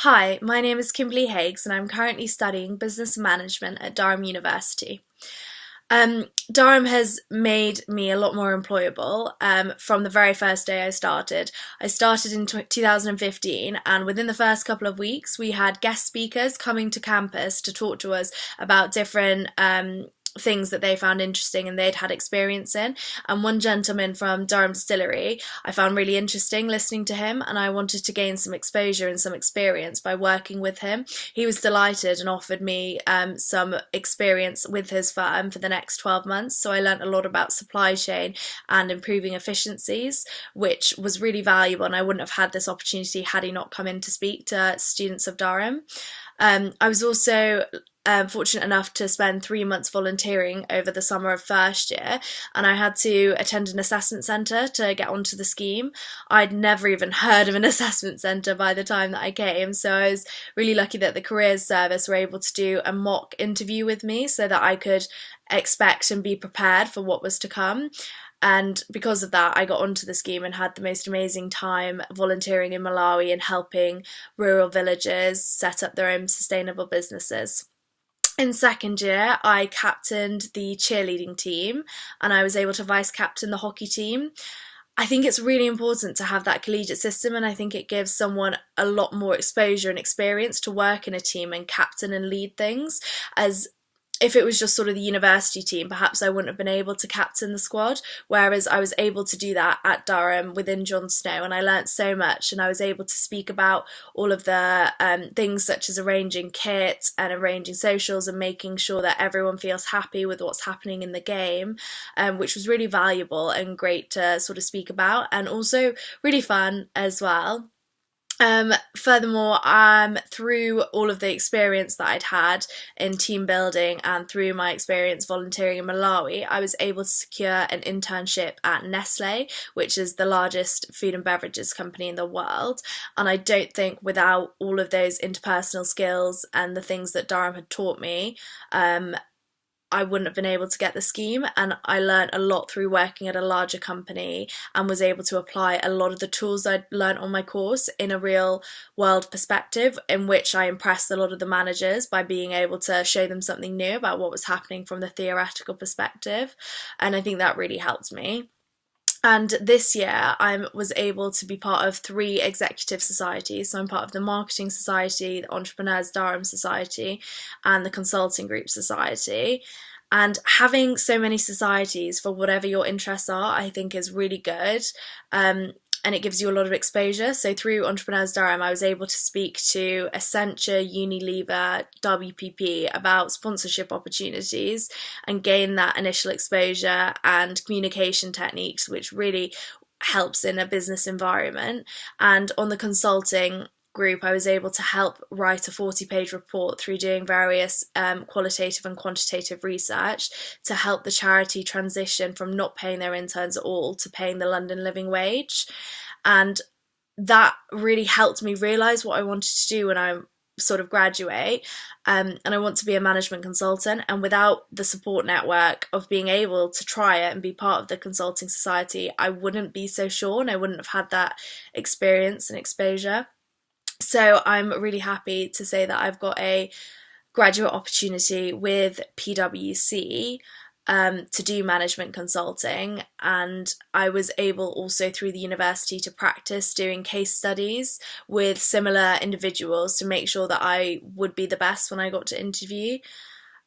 Hi, my name is Kimberly Higgs and I'm currently studying business management at Durham University. Durham has made me a lot more employable from the very first day I started. I started in 2015, and within the first couple of weeks, we had guest speakers coming to campus to talk to us about different things that they found interesting and they'd had experience in. And one gentleman from Durham Distillery I found really interesting listening to him, and I wanted to gain some exposure and some experience by working with him. He was delighted and offered me some experience with his firm for the next 12 months. So I learnt a lot about supply chain and improving efficiencies, which was really valuable, and I wouldn't have had this opportunity had he not come in to speak to students of Durham. I was also fortunate enough to spend 3 months volunteering over the summer of first year, and I had to attend an assessment centre to get onto the scheme. I'd never even heard of an assessment centre by the time that I came, so I was really lucky that the careers service were able to do a mock interview with me so that I could expect and be prepared for what was to come. And because of that, I got onto the scheme and had the most amazing time volunteering in Malawi and helping rural villages set up their own sustainable businesses. In second year, I captained the cheerleading team and I was able to vice captain the hockey team. I think it's really important to have that collegiate system, and I think it gives someone a lot more exposure and experience to work in a team and captain and lead things, as if it was just sort of the university team, perhaps I wouldn't have been able to captain the squad, whereas I was able to do that at Durham within John Snow, and I learnt so much, and I was able to speak about all of the things such as arranging kit and arranging socials and making sure that everyone feels happy with what's happening in the game, which was really valuable and great to sort of speak about, and also really fun as well. Furthermore, through all of the experience that I'd had in team building and through my experience volunteering in Malawi, I was able to secure an internship at Nestle, which is the largest food and beverages company in the world. And I don't think without all of those interpersonal skills and the things that Durham had taught me, I wouldn't have been able to get the scheme, and I learnt a lot through working at a larger company and was able to apply a lot of the tools I'd learnt on my course in a real world perspective, in which I impressed a lot of the managers by being able to show them something new about what was happening from the theoretical perspective, and I think that really helped me. And this year I was able to be part of 3 executive societies. So I'm part of the Marketing Society, the Entrepreneurs Durham Society, and the Consulting Group Society. And having so many societies for whatever your interests are, I think is really good. And it gives you a lot of exposure. So through Entrepreneurs Durham, I was able to speak to Accenture, Unilever, WPP about sponsorship opportunities and gain that initial exposure and communication techniques, which really helps in a business environment. And on the consulting group, I was able to help write a 40-page report through doing various qualitative and quantitative research to help the charity transition from not paying their interns at all to paying the London living wage. And that really helped me realise what I wanted to do when I sort of graduate, and I want to be a management consultant, and without the support network of being able to try it and be part of the consulting society, I wouldn't be so sure and I wouldn't have had that experience and exposure. So I'm really happy to say that I've got a graduate opportunity with PwC to do management consulting, and I was able also through the university to practice doing case studies with similar individuals to make sure that I would be the best when I got to interview.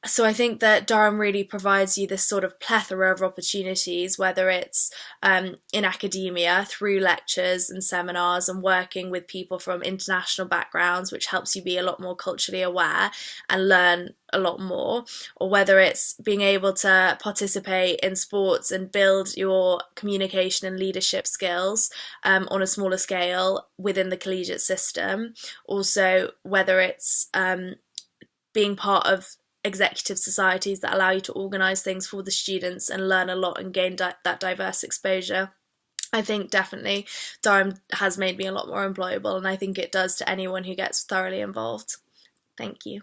So I think that Durham really provides you this sort of plethora of opportunities, whether it's in academia through lectures and seminars and working with people from international backgrounds, which helps you be a lot more culturally aware and learn a lot more, or whether it's being able to participate in sports and build your communication and leadership skills on a smaller scale within the collegiate system. Also, whether it's being part of executive societies that allow you to organise things for the students and learn a lot and gain that diverse exposure. I think definitely Durham has made me a lot more employable, and I think it does to anyone who gets thoroughly involved. Thank you.